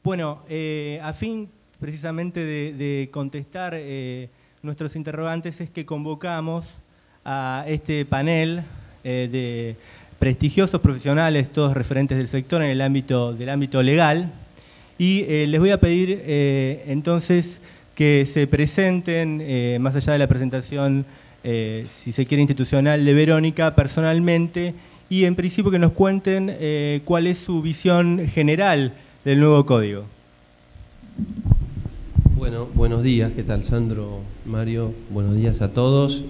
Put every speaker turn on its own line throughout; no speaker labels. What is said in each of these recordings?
Bueno, a fin precisamente de contestar nuestros interrogantes es que convocamos a este panel de prestigiosos profesionales, todos referentes del sector en el ámbito legal, y les voy a pedir entonces que se presenten, más allá de la presentación, si se quiere, institucional de Verónica, personalmente, y en principio que nos cuenten cuál es su visión general del nuevo código.
Bueno, buenos días, ¿qué tal, Sandro, Mario? Buenos días a todos.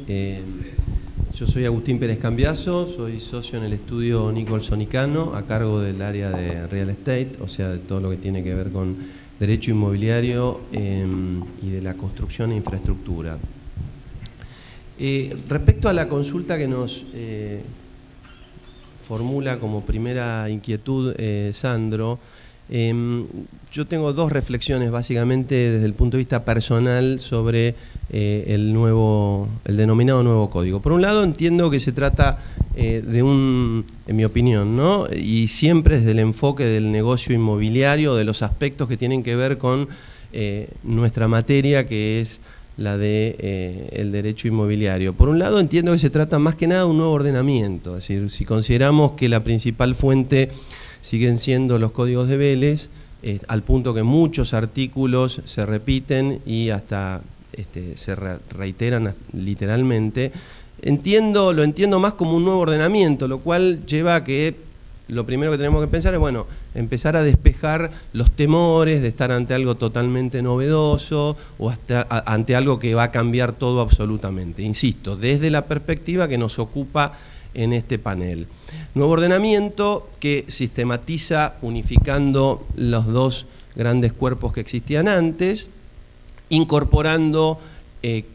Yo soy Agustín Pérez Cambiaso, soy socio en el estudio Nicholson y Cano, a cargo del área de Real Estate, o sea, de todo lo que tiene que ver con derecho inmobiliario y de la construcción e infraestructura. Respecto a la consulta que nos formula como primera inquietud Sandro, yo tengo dos reflexiones básicamente desde el punto de vista personal sobre el denominado nuevo código. Por un lado, entiendo que se trata en mi opinión, ¿no? Y siempre desde el enfoque del negocio inmobiliario, de los aspectos que tienen que ver con nuestra materia, que es la de el derecho inmobiliario. Por un lado, entiendo que se trata más que nada de un nuevo ordenamiento, es decir, si consideramos que la principal fuente siguen siendo los códigos de Vélez, al punto que muchos artículos se repiten y hasta se reiteran literalmente. Lo entiendo más como un nuevo ordenamiento, lo cual lleva a que lo primero que tenemos que pensar es, bueno, empezar a despejar los temores de estar ante algo totalmente novedoso o ante algo que va a cambiar todo absolutamente. Insisto, desde la perspectiva que nos ocupa en este panel. Nuevo ordenamiento que sistematiza unificando los dos grandes cuerpos que existían antes, incorporando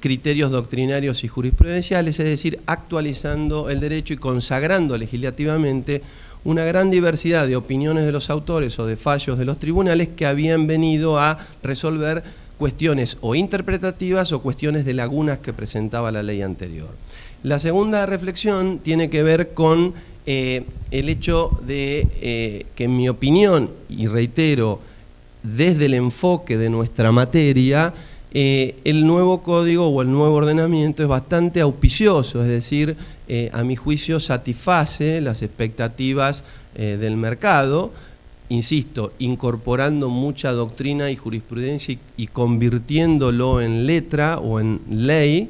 criterios doctrinarios y jurisprudenciales, es decir, actualizando el derecho y consagrando legislativamente una gran diversidad de opiniones de los autores o de fallos de los tribunales que habían venido a resolver cuestiones o interpretativas o cuestiones de lagunas que presentaba la ley anterior. La segunda reflexión tiene que ver con el hecho de que, en mi opinión, y reitero, desde el enfoque de nuestra materia, el nuevo código o el nuevo ordenamiento es bastante auspicioso, es decir, a mi juicio satisface las expectativas del mercado, insisto, incorporando mucha doctrina y jurisprudencia y convirtiéndolo en letra o en ley.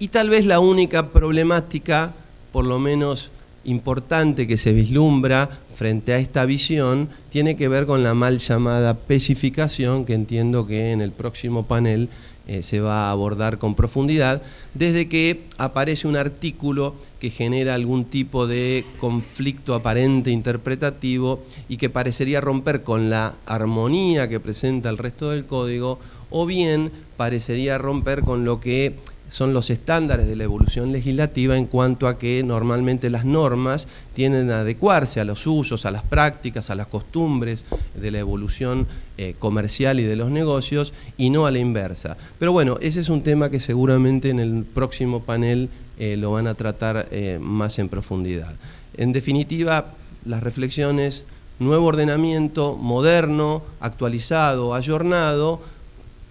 Y tal vez la única problemática, por lo menos importante, que se vislumbra frente a esta visión, tiene que ver con la mal llamada especificación, que entiendo que en el próximo panel se va a abordar con profundidad, desde que aparece un artículo que genera algún tipo de conflicto aparente interpretativo y que parecería romper con la armonía que presenta el resto del código, o bien parecería romper con lo que son los estándares de la evolución legislativa en cuanto a que normalmente las normas tienden a adecuarse a los usos, a las prácticas, a las costumbres de la evolución comercial y de los negocios y no a la inversa. Pero bueno, ese es un tema que seguramente en el próximo panel lo van a tratar más en profundidad. En definitiva, las reflexiones, nuevo ordenamiento, moderno, actualizado, ayornado.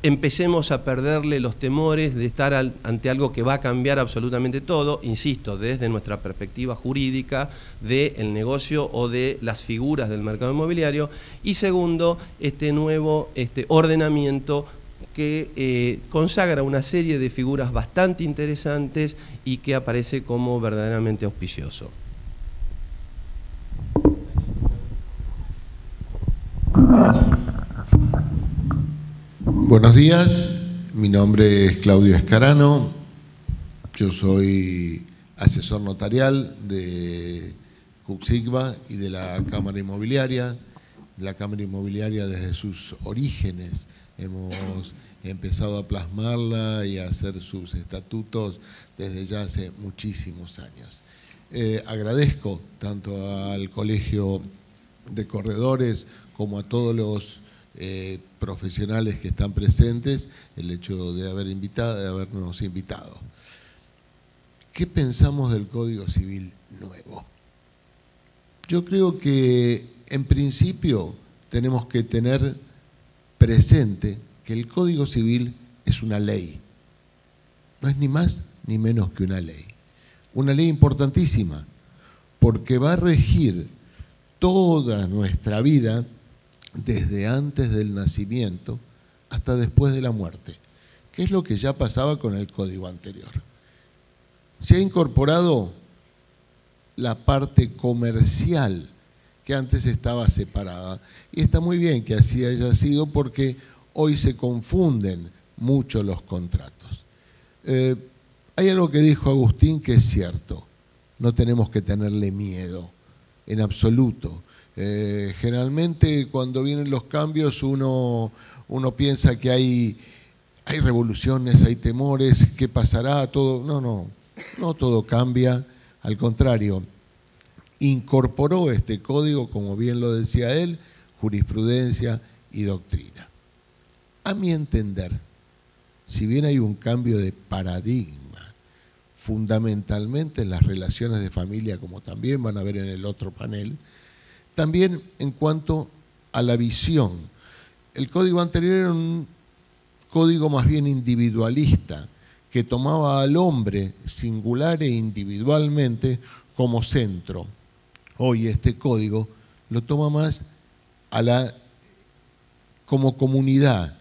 Empecemos a perderle los temores de estar ante algo que va a cambiar absolutamente todo, insisto, desde nuestra perspectiva jurídica del negocio o de las figuras del mercado inmobiliario. Y segundo, este nuevo ordenamiento que consagra una serie de figuras bastante interesantes y que aparece como verdaderamente auspicioso.
Buenos días, mi nombre es Claudio Escarano, yo soy asesor notarial de CUCSIGBA y de la Cámara Inmobiliaria. la Cámara Inmobiliaria desde sus orígenes. Hemos empezado a plasmarla y a hacer sus estatutos desde ya hace muchísimos años. Agradezco tanto al Colegio de Corredores como a todos los profesionales que están presentes el hecho de habernos invitado. ¿Qué pensamos del Código Civil nuevo? Yo creo que en principio tenemos que tener presente que el Código Civil es una ley. No es ni más ni menos que una ley. Una ley importantísima, porque va a regir toda nuestra vida desde antes del nacimiento hasta después de la muerte, que es lo que ya pasaba con el código anterior. Se ha incorporado la parte comercial que antes estaba separada, y está muy bien que así haya sido porque hoy se confunden mucho los contratos. Hay algo que dijo Agustín que es cierto: no tenemos que tenerle miedo en absoluto. Generalmente cuando vienen los cambios uno piensa que hay revoluciones, hay temores, ¿qué pasará? Todo, no todo cambia, al contrario, incorporó este código, como bien lo decía él, jurisprudencia y doctrina. A mi entender, si bien hay un cambio de paradigma, fundamentalmente en las relaciones de familia, como también van a ver en el otro panel, también en cuanto a la visión. El código anterior era un código más bien individualista, que tomaba al hombre singular e individualmente como centro. Hoy este código lo toma más como comunidad,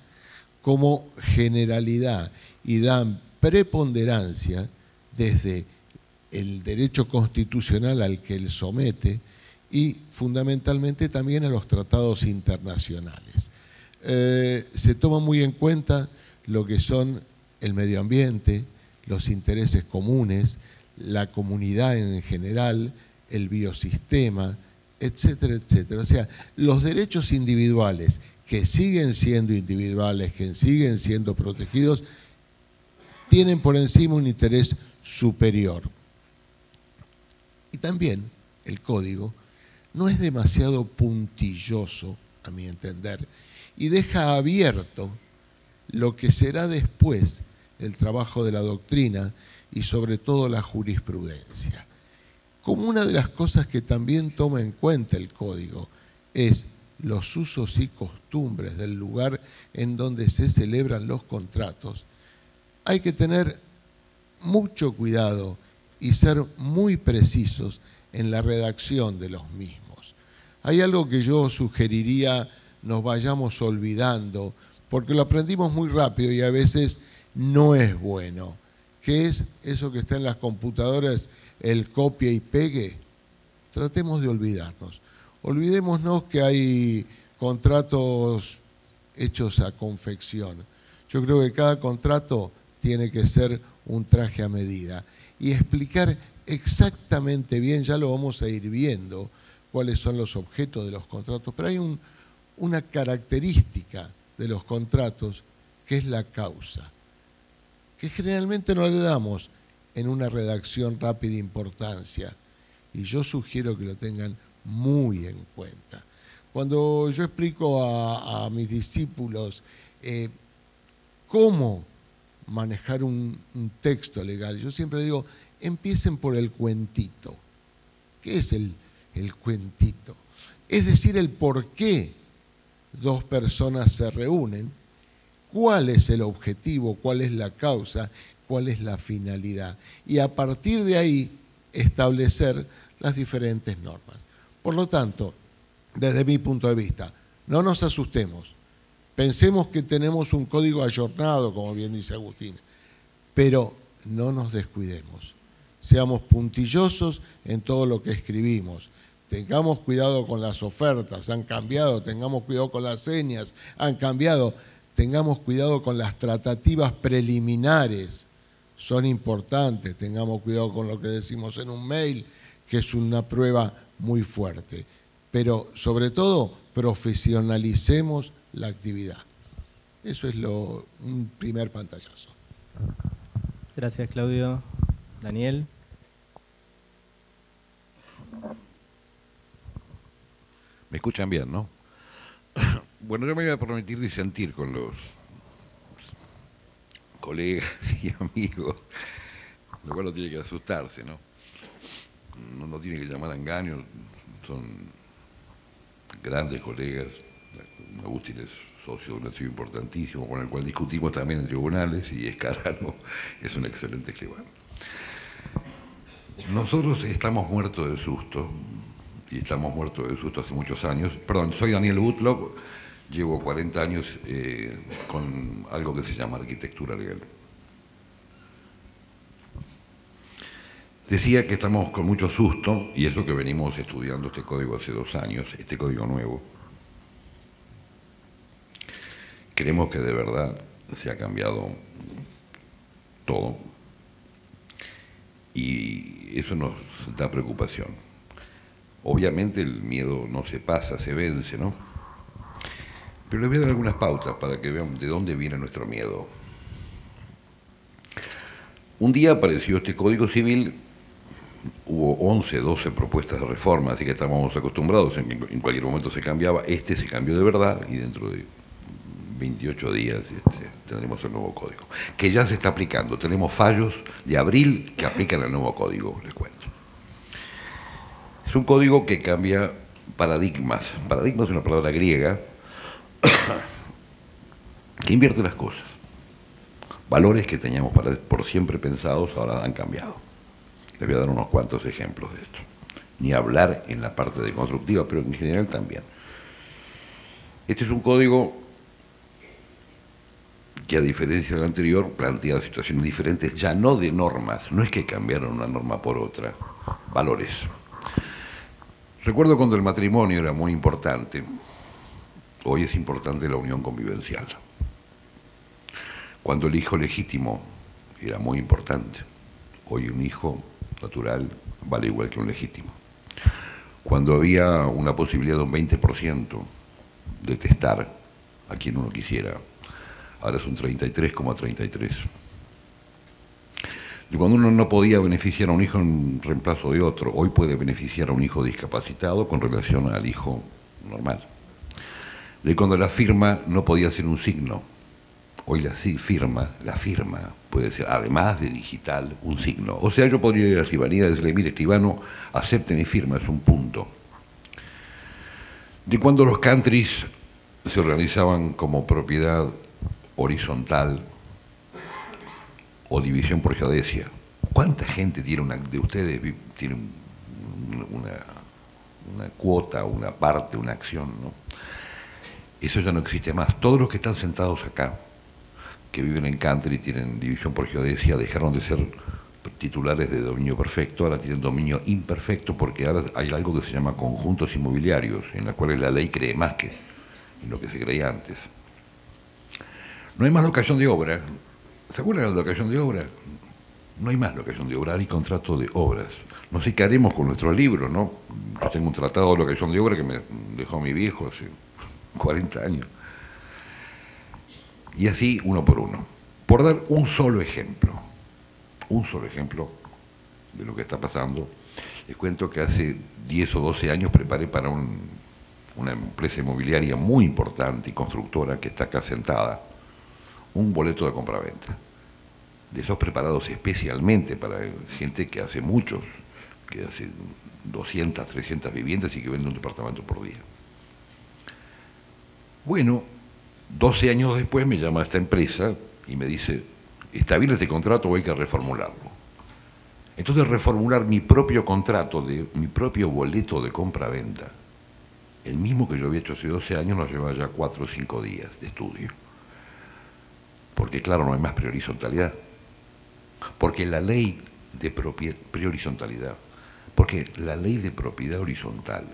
como generalidad, y dan preponderancia desde el derecho constitucional al que él somete y fundamentalmente también a los tratados internacionales. Se toma muy en cuenta lo que son el medio ambiente, los intereses comunes, la comunidad en general, el biosistema, etcétera, etcétera. O sea, los derechos individuales que siguen siendo individuales, que siguen siendo protegidos, tienen por encima un interés superior. Y también el código no es demasiado puntilloso, a mi entender, y deja abierto lo que será después el trabajo de la doctrina y sobre todo la jurisprudencia. Como una de las cosas que también toma en cuenta el código es los usos y costumbres del lugar en donde se celebran los contratos, hay que tener mucho cuidado y ser muy precisos en la redacción de los mismos. Hay algo que yo sugeriría nos vayamos olvidando, porque lo aprendimos muy rápido y a veces no es bueno, que es eso que está en las computadoras, el copia y pegue. Tratemos de olvidarnos. Olvidémonos que hay contratos hechos a confección. Yo creo que cada contrato tiene que ser un traje a medida y explicar exactamente bien, ya lo vamos a ir viendo, cuáles son los objetos de los contratos, pero hay una característica de los contratos que es la causa, que generalmente no le damos en una redacción rápida importancia, y yo sugiero que lo tengan muy en cuenta. Cuando yo explico a mis discípulos cómo manejar un texto legal, yo siempre digo, empiecen por el cuentito. ¿Qué es el cuentito? Es decir, el por qué dos personas se reúnen, cuál es el objetivo, cuál es la causa, cuál es la finalidad. Y a partir de ahí establecer las diferentes normas. Por lo tanto, desde mi punto de vista, no nos asustemos. Pensemos que tenemos un código ayornado, como bien dice Agustín, pero no nos descuidemos. Seamos puntillosos en todo lo que escribimos. Tengamos cuidado con las ofertas, han cambiado. Tengamos cuidado con las señas, han cambiado. Tengamos cuidado con las tratativas preliminares, son importantes. Tengamos cuidado con lo que decimos en un mail, que es una prueba muy fuerte. Pero sobre todo, profesionalicemos la actividad. Eso es un primer pantallazo.
Gracias, Claudio. Daniel.
¿Me escuchan bien, no? Bueno, yo me voy a permitir disentir con los colegas y amigos, lo cual no tiene que asustarse, ¿no? No tiene que llamar a engaño, son grandes colegas. Agustín es socio de un estudio importantísimo con el cual discutimos también en tribunales, y Escarano es un excelente escribano. Nosotros estamos muertos de susto, y estamos muertos de susto hace muchos años. Perdón, soy Daniel Butlock, llevo 40 años con algo que se llama arquitectura legal. Decía que estamos con mucho susto, y eso que venimos estudiando este código hace 2 años, este código nuevo. Creemos que de verdad se ha cambiado todo, y eso nos da preocupación. Obviamente el miedo no se pasa, se vence, ¿no? Pero les voy a dar algunas pautas para que vean de dónde viene nuestro miedo. Un día apareció este Código Civil, hubo 11, 12 propuestas de reforma, así que estábamos acostumbrados, en cualquier momento se cambiaba. Este se cambió de verdad, y dentro de 28 días tendremos el nuevo código, que ya se está aplicando. Tenemos fallos de abril que aplican el nuevo código, les cuento. Es un código que cambia paradigmas. Paradigma es una palabra griega que invierte las cosas. Valores que teníamos por siempre pensados ahora han cambiado. Les voy a dar unos cuantos ejemplos de esto. Ni hablar en la parte de constructiva, pero en general también. Este es un código que, a diferencia del anterior, plantea situaciones diferentes, ya no de normas. No es que cambiaron una norma por otra. Valores. Recuerdo cuando el matrimonio era muy importante. Hoy es importante la unión convivencial. Cuando el hijo legítimo era muy importante. Hoy un hijo natural vale igual que un legítimo. Cuando había una posibilidad de un 20% de testar a quien uno quisiera, ahora es un 33,33. Y cuando uno no podía beneficiar a un hijo en reemplazo de otro, hoy puede beneficiar a un hijo discapacitado con relación al hijo normal. De cuando la firma no podía ser un signo, hoy la firma puede ser, además de digital, un signo. O sea, yo podría ir a la escribanía y decirle: mire, escribano, acepte mi firma, es un punto. De cuando los countries se organizaban como propiedad horizontal o división por geodesia. ¿Cuánta gente tiene de ustedes tiene una cuota, una parte, una acción, ¿no? Eso ya no existe más. Todos los que están sentados acá, que viven en country y tienen división por geodesia, dejaron de ser titulares de dominio perfecto, ahora tienen dominio imperfecto, porque ahora hay algo que se llama conjuntos inmobiliarios, en la cual la ley cree más que en lo que se creía antes. No hay más locación de obra. ¿Se acuerdan de la locación de obra? No hay más locación de obra, hay contrato de obras. No sé qué haremos con nuestros libros, ¿no? Yo tengo un tratado de locación de obra que me dejó mi viejo hace 40 años. Y así, uno por uno. Por dar un solo ejemplo de lo que está pasando, les cuento que hace 10 o 12 años preparé para una empresa inmobiliaria muy importante y constructora que está acá sentada, un boleto de compraventa, de esos preparados especialmente para gente que hace 200, 300 viviendas y que vende un departamento por día. Bueno, 12 años después me llama esta empresa y me dice: ¿está bien este contrato o hay que reformularlo? Entonces, reformular mi propio contrato, mi propio boleto de compra-venta, el mismo que yo había hecho hace 12 años, nos lleva ya 4 o 5 días de estudio. Porque, claro, no hay más horizontalidad. Porque la ley de horizontalidad, porque la ley de propiedad horizontal,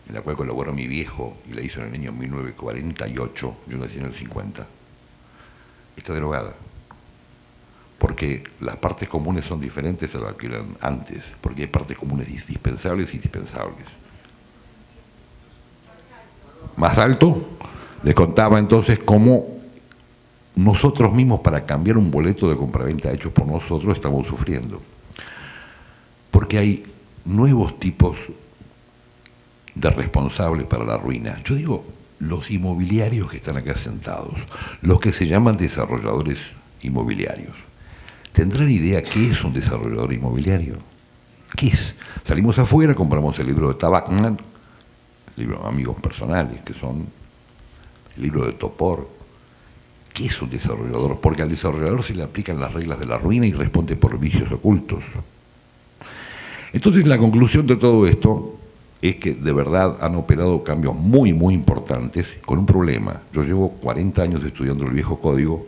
en la cual colaboró mi viejo y la hizo en el año 1948, yo nací en el 50, está derogada. Porque las partes comunes son diferentes a las que eran antes, porque hay partes comunes dispensables e indispensables. más alto, les contaba entonces cómo nosotros mismos, para cambiar un boleto de compraventa hecho por nosotros, estamos sufriendo. Porque hay nuevos tipos de responsables para la ruina. Yo digo, los inmobiliarios que están acá sentados, los que se llaman desarrolladores inmobiliarios, ¿tendrán idea qué es un desarrollador inmobiliario? ¿Qué es? Salimos afuera, compramos el libro de Tabachman, libros amigos personales, que son el libro de Topor. ¿Qué es un desarrollador? Porque al desarrollador se le aplican las reglas de la ruina y responde por vicios ocultos. Entonces la conclusión de todo esto es que de verdad han operado cambios muy, muy importantes con un problema. Yo llevo 40 años estudiando el viejo código,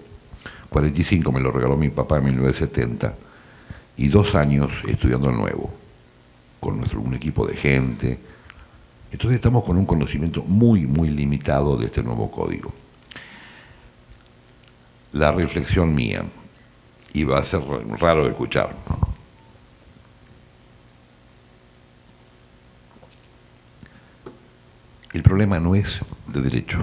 45 me lo regaló mi papá en 1970, y 2 años estudiando el nuevo, con un equipo de gente. Entonces estamos con un conocimiento muy, muy limitado de este nuevo código. La reflexión mía, y va a ser raro de escuchar, el problema no es de derecho.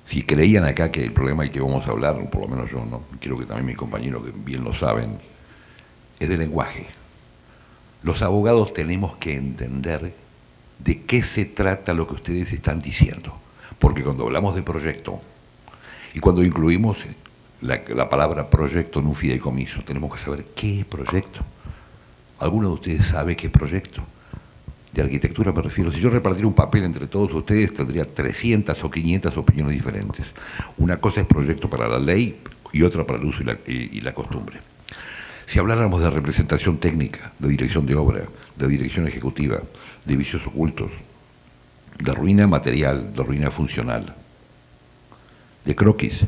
Si creían acá que el problema del que vamos a hablar, por lo menos yo no, quiero que también mis compañeros que bien lo saben, es de lenguaje. Los abogados tenemos que entender de qué se trata lo que ustedes están diciendo. Porque cuando hablamos de proyecto, y cuando incluimos la palabra proyecto en un fideicomiso, tenemos que saber qué es proyecto. ¿Alguno de ustedes sabe qué es proyecto? De arquitectura me refiero. Si yo repartiera un papel entre todos ustedes, tendría 300 o 500 opiniones diferentes. Una cosa es proyecto para la ley y otra para el uso y la costumbre. Si habláramos de representación técnica, de dirección de obra, de dirección ejecutiva, de vicios ocultos, de ruina material, de ruina funcional, de croquis,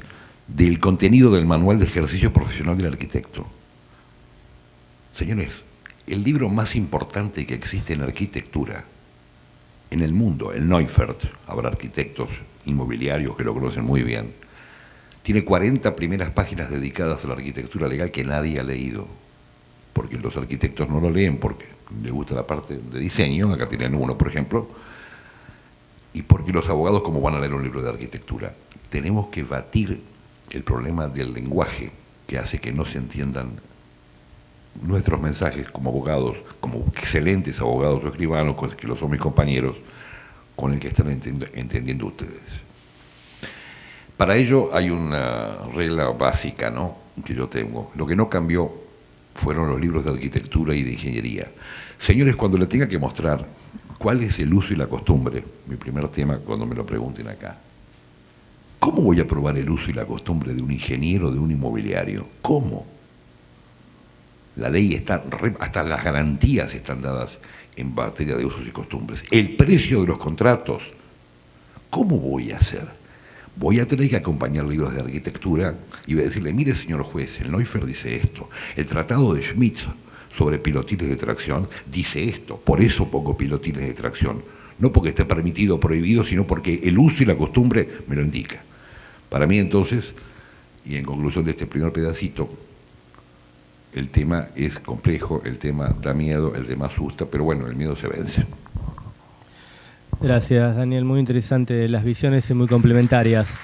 del contenido del manual de ejercicio profesional del arquitecto. Señores, el libro más importante que existe en arquitectura en el mundo, el Neufert, habrá arquitectos inmobiliarios que lo conocen muy bien, tiene 40 primeras páginas dedicadas a la arquitectura legal que nadie ha leído, porque los arquitectos no lo leen porque les gusta la parte de diseño, acá tienen uno, por ejemplo, y porque los abogados, ¿cómo van a leer un libro de arquitectura? Tenemos que batir el problema del lenguaje que hace que no se entiendan nuestros mensajes como abogados, como excelentes abogados o escribanos, que lo son mis compañeros, con el que están entendiendo ustedes. Para ello hay una regla básica, ¿no?, que yo tengo. Lo que no cambió fueron los libros de arquitectura y de ingeniería. Señores, cuando les tenga que mostrar cuál es el uso y la costumbre, mi primer tema cuando me lo pregunten acá, ¿cómo voy a probar el uso y la costumbre de un ingeniero, de un inmobiliario? ¿Cómo? La ley está, hasta las garantías están dadas en materia de usos y costumbres. El precio de los contratos, ¿cómo voy a hacer? Voy a tener que acompañar libros de arquitectura y voy a decirle, mire señor juez, el Neufert dice esto, el tratado de Schmidt sobre pilotiles de tracción dice esto, por eso pongo pilotiles de tracción, no porque esté permitido o prohibido, sino porque el uso y la costumbre me lo indica. Para mí entonces, y en conclusión de este primer pedacito, el tema es complejo, el tema da miedo, el tema asusta, pero bueno, el miedo se vence.
Gracias, Daniel. Muy interesante, las visiones y muy complementarias.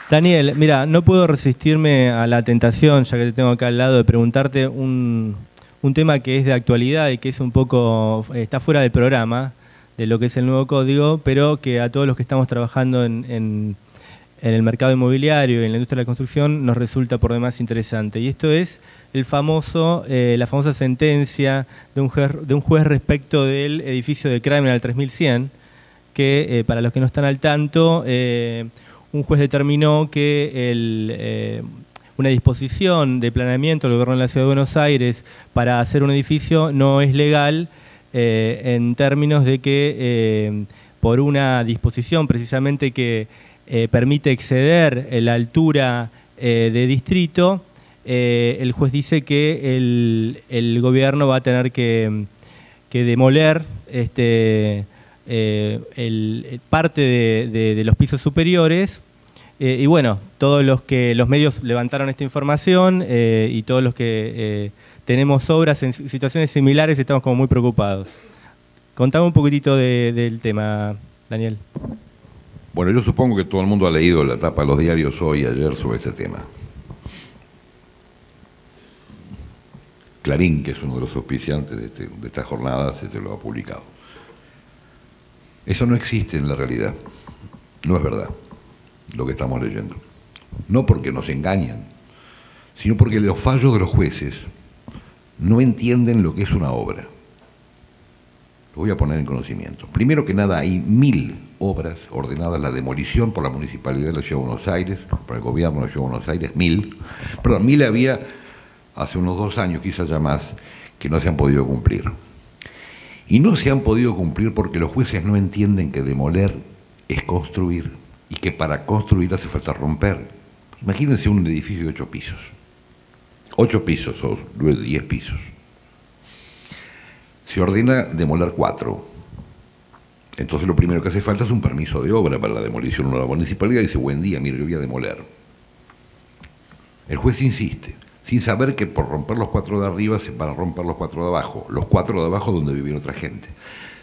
Daniel, mira, no puedo resistirme a la tentación, ya que te tengo acá al lado, de preguntarte un tema que es de actualidad y que es un poco, está fuera del programa, de lo que es el nuevo código, pero que a todos los que estamos trabajando en el mercado inmobiliario y en la industria de la construcción nos resulta por demás interesante. Y esto es la famosa sentencia de un juez respecto del edificio de Kramer al 3100, que para los que no están al tanto, un juez determinó que una disposición de planeamiento del gobierno de la Ciudad de Buenos Aires para hacer un edificio no es legal en términos de que por una disposición precisamente que permite exceder la altura de distrito, el juez dice que el gobierno va a tener que demoler parte de los pisos superiores. Y bueno, todos los medios levantaron esta información y todos los que tenemos obras en situaciones similares y estamos como muy preocupados. Contame un poquitito del tema, Daniel.
Bueno, yo supongo que todo el mundo ha leído la tapa de los diarios hoy y ayer sobre este tema. Clarín, que es uno de los auspiciantes de esta jornada, se te lo ha publicado. Eso no existe en la realidad. No es verdad lo que estamos leyendo. No porque nos engañan, sino porque los fallos de los jueces no entienden lo que es una obra. Lo voy a poner en conocimiento. Primero que nada, hay 1000 obras ordenadas la demolición por la Municipalidad de la Ciudad de Buenos Aires, por el Gobierno de la Ciudad de Buenos Aires, 1000. Perdón, 1000 había hace unos 2 años, quizás ya más, que no se han podido cumplir. Y no se han podido cumplir porque los jueces no entienden que demoler es construir y que para construir hace falta romper. Imagínense un edificio de 8 pisos. 8 pisos o 10 pisos. Se ordena demoler 4. Entonces lo primero que hace falta es un permiso de obra para la demolición. La municipalidad dice, buen día, mire, yo voy a demoler. El juez insiste, sin saber que por romper los 4 de arriba se van a romper los 4 de abajo, los 4 de abajo donde vive otra gente.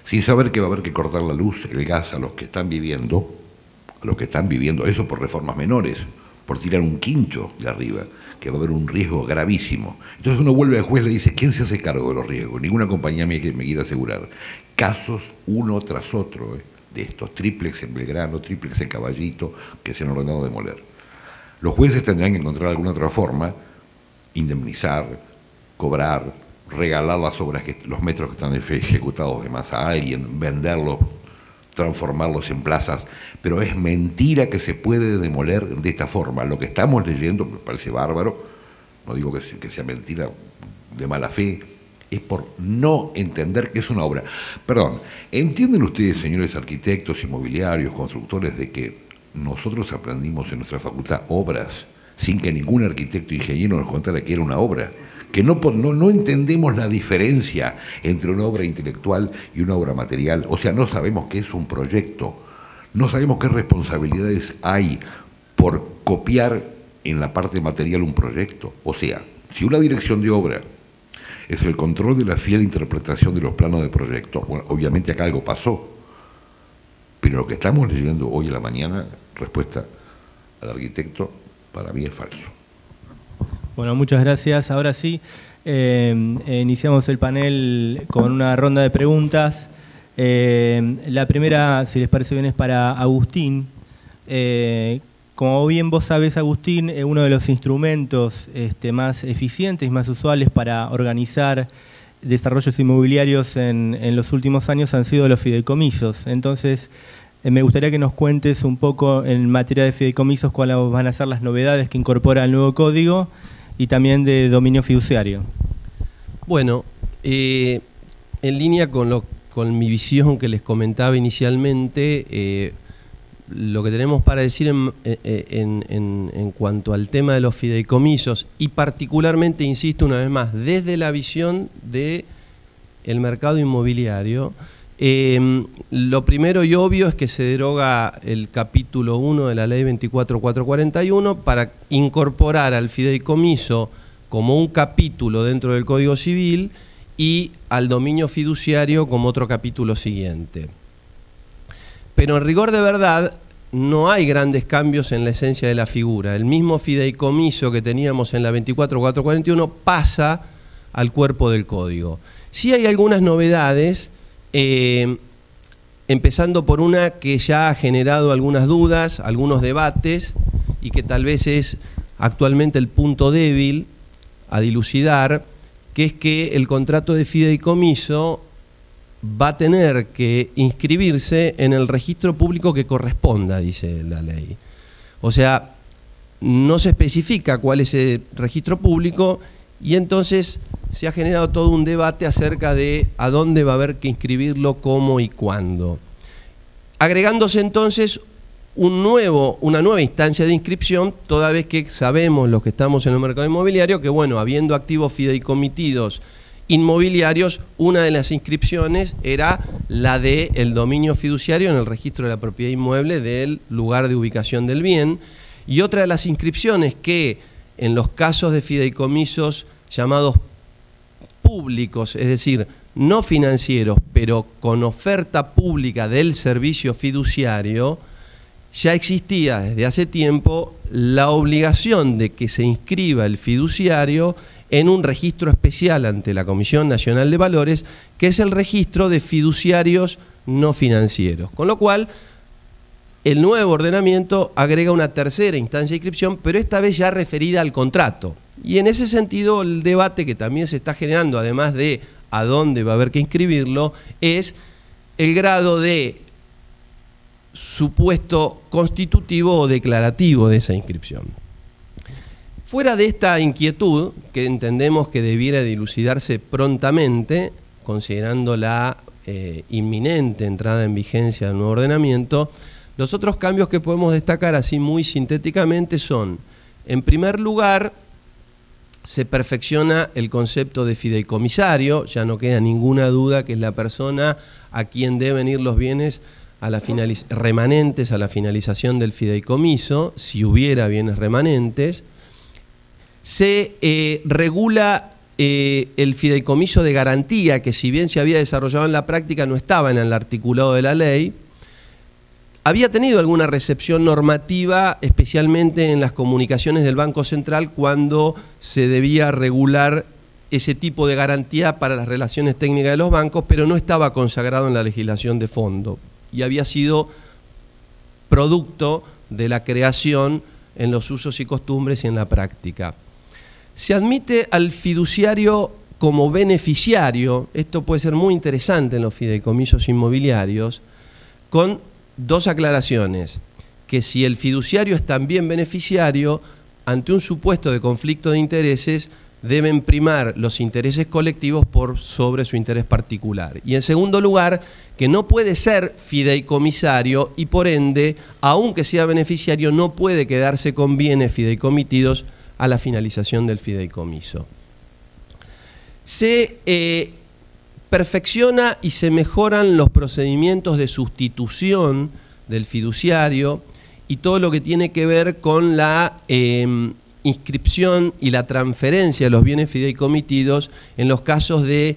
Sin saber que va a haber que cortar la luz, el gas a los que están viviendo, eso por reformas menores, por tirar un quincho de arriba, que va a haber un riesgo gravísimo. Entonces uno vuelve al juez y le dice, ¿quién se hace cargo de los riesgos? Ninguna compañía me quiere asegurar. Casos uno tras otro de estos, triplex en Belgrano, triplex en Caballito, que se han ordenado demoler. Los jueces tendrán que encontrar alguna otra forma, indemnizar, cobrar, regalar las obras, los metros que están ejecutados de más a alguien, venderlos, transformarlos en plazas, pero es mentira que se puede demoler de esta forma. Lo que estamos leyendo me parece bárbaro, no digo que sea mentira de mala fe, es por no entender que es una obra. Perdón, ¿entienden ustedes, señores arquitectos, inmobiliarios, constructores, de que nosotros aprendimos en nuestra facultad obras sin que ningún arquitecto o ingeniero nos contara que era una obra? Que no entendemos la diferencia entre una obra intelectual y una obra material. O sea, no sabemos qué es un proyecto, no sabemos qué responsabilidades hay por copiar en la parte material un proyecto. O sea, si una dirección de obra es el control de la fiel interpretación de los planos de proyecto, bueno, obviamente acá algo pasó, pero lo que estamos leyendo hoy en la mañana, respuesta al arquitecto, para mí es falso.
Bueno, muchas gracias. Ahora sí, iniciamos el panel con una ronda de preguntas. La primera, si les parece bien, es para Agustín. Como bien vos sabés, Agustín, uno de los instrumentos más eficientes y más usuales para organizar desarrollos inmobiliarios en los últimos años han sido los fideicomisos. Entonces, me gustaría que nos cuentes un poco en materia de fideicomisos cuáles van a ser las novedades que incorpora el nuevo código y también de dominio fiduciario. Bueno,
en línea con mi visión que les comentaba inicialmente, lo que tenemos para decir en cuanto al tema de los fideicomisos y particularmente, insisto una vez más, desde la visión del mercado inmobiliario, lo primero y obvio es que se deroga el capítulo 1 de la ley 24.441 para incorporar al fideicomiso como un capítulo dentro del Código Civil y al dominio fiduciario como otro capítulo siguiente. Pero en rigor de verdad no hay grandes cambios en la esencia de la figura. El mismo fideicomiso que teníamos en la 24.441 pasa al cuerpo del Código. Sí hay algunas novedades, empezando por una que ya ha generado algunas dudas, algunos debates, y que tal vez es actualmente el punto débil a dilucidar, que es que el contrato de fideicomiso va a tener que inscribirse en el registro público que corresponda, dice la ley. O sea, no se especifica cuál es el registro público y entonces se ha generado todo un debate acerca de a dónde va a haber que inscribirlo, cómo y cuándo. Agregándose entonces una nueva instancia de inscripción, toda vez que sabemos los que estamos en el mercado inmobiliario que, bueno, habiendo activos fideicomitidos inmobiliarios, una de las inscripciones era la del dominio fiduciario en el registro de la propiedad inmueble del lugar de ubicación del bien, y otra de las inscripciones que en los casos de fideicomisos llamados públicos, es decir, no financieros, pero con oferta pública del servicio fiduciario, ya existía desde hace tiempo la obligación de que se inscriba el fiduciario en un registro especial ante la Comisión Nacional de Valores, que es el registro de fiduciarios no financieros. Con lo cual, el nuevo ordenamiento agrega una tercera instancia de inscripción, pero esta vez ya referida al contrato. Y en ese sentido, el debate que también se está generando, además de a dónde va a haber que inscribirlo, es el grado de supuesto constitutivo o declarativo de esa inscripción. Fuera de esta inquietud, que entendemos que debiera dilucidarse prontamente, considerando la inminente entrada en vigencia del nuevo ordenamiento, los otros cambios que podemos destacar así muy sintéticamente son, en primer lugar, se perfecciona el concepto de fideicomisario, ya no queda ninguna duda que es la persona a quien deben ir los bienes remanentes a la finalización del fideicomiso, si hubiera bienes remanentes. Se regula el fideicomiso de garantía, que si bien se había desarrollado en la práctica, no estaba en el articulado de la ley. Había tenido alguna recepción normativa, especialmente en las comunicaciones del Banco Central, cuando se debía regular ese tipo de garantía para las relaciones técnicas de los bancos, pero no estaba consagrado en la legislación de fondo y había sido producto de la creación en los usos y costumbres y en la práctica. Se admite al fiduciario como beneficiario, esto puede ser muy interesante en los fideicomisos inmobiliarios, con dos aclaraciones: que si el fiduciario es también beneficiario, ante un supuesto de conflicto de intereses, deben primar los intereses colectivos por sobre su interés particular. Y en segundo lugar, que no puede ser fideicomisario y por ende, aunque sea beneficiario, no puede quedarse con bienes fideicomitidos a la finalización del fideicomiso. Se perfecciona y se mejoran los procedimientos de sustitución del fiduciario y todo lo que tiene que ver con la inscripción y la transferencia de los bienes fideicomitidos en los casos de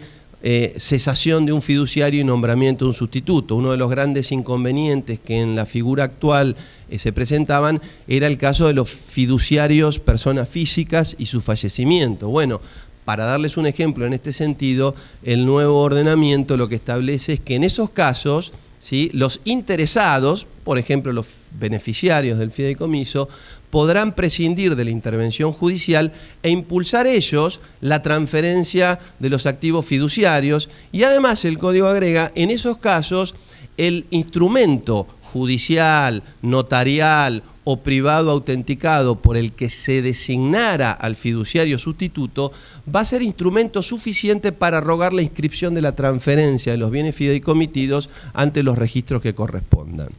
cesación de un fiduciario y nombramiento de un sustituto. Uno de los grandes inconvenientes que en la figura actual se presentaban era el caso de los fiduciarios personas físicas y su fallecimiento. Bueno, para darles un ejemplo en este sentido, el nuevo ordenamiento lo que establece es que en esos casos, ¿sí?, los interesados, por ejemplo los beneficiarios del fideicomiso, podrán prescindir de la intervención judicial e impulsar ellos la transferencia de los activos fiduciarios, y además el Código agrega, en esos casos, el instrumento judicial, notarial o privado autenticado por el que se designara al fiduciario sustituto va a ser instrumento suficiente para rogar la inscripción de la transferencia de los bienes fideicomitidos ante los registros que correspondan.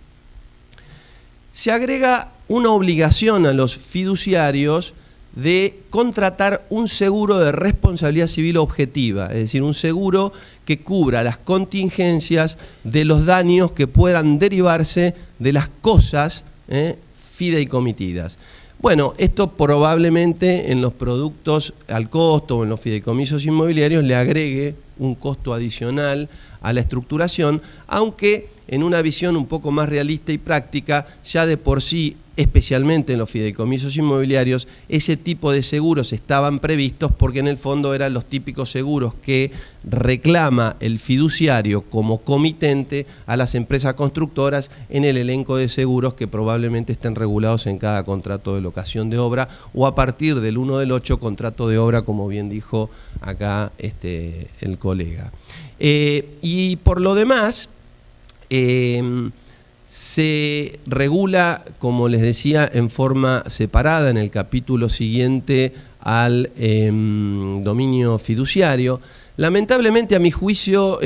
Se agrega una obligación a los fiduciarios de contratar un seguro de responsabilidad civil objetiva, es decir, un seguro que cubra las contingencias de los daños que puedan derivarse de las cosas fideicomitidas. Bueno, esto probablemente en los productos al costo o en los fideicomisos inmobiliarios le agregue un costo adicional a la estructuración, aunque en una visión un poco más realista y práctica, ya de por sí, especialmente en los fideicomisos inmobiliarios, ese tipo de seguros estaban previstos porque en el fondo eran los típicos seguros que reclama el fiduciario como comitente a las empresas constructoras en el elenco de seguros que probablemente estén regulados en cada contrato de locación de obra o a partir del 1 del 8 contrato de obra, como bien dijo acá el colega. Y por lo demás, se regula, como les decía, en forma separada en el capítulo siguiente al dominio fiduciario. Lamentablemente, a mi juicio,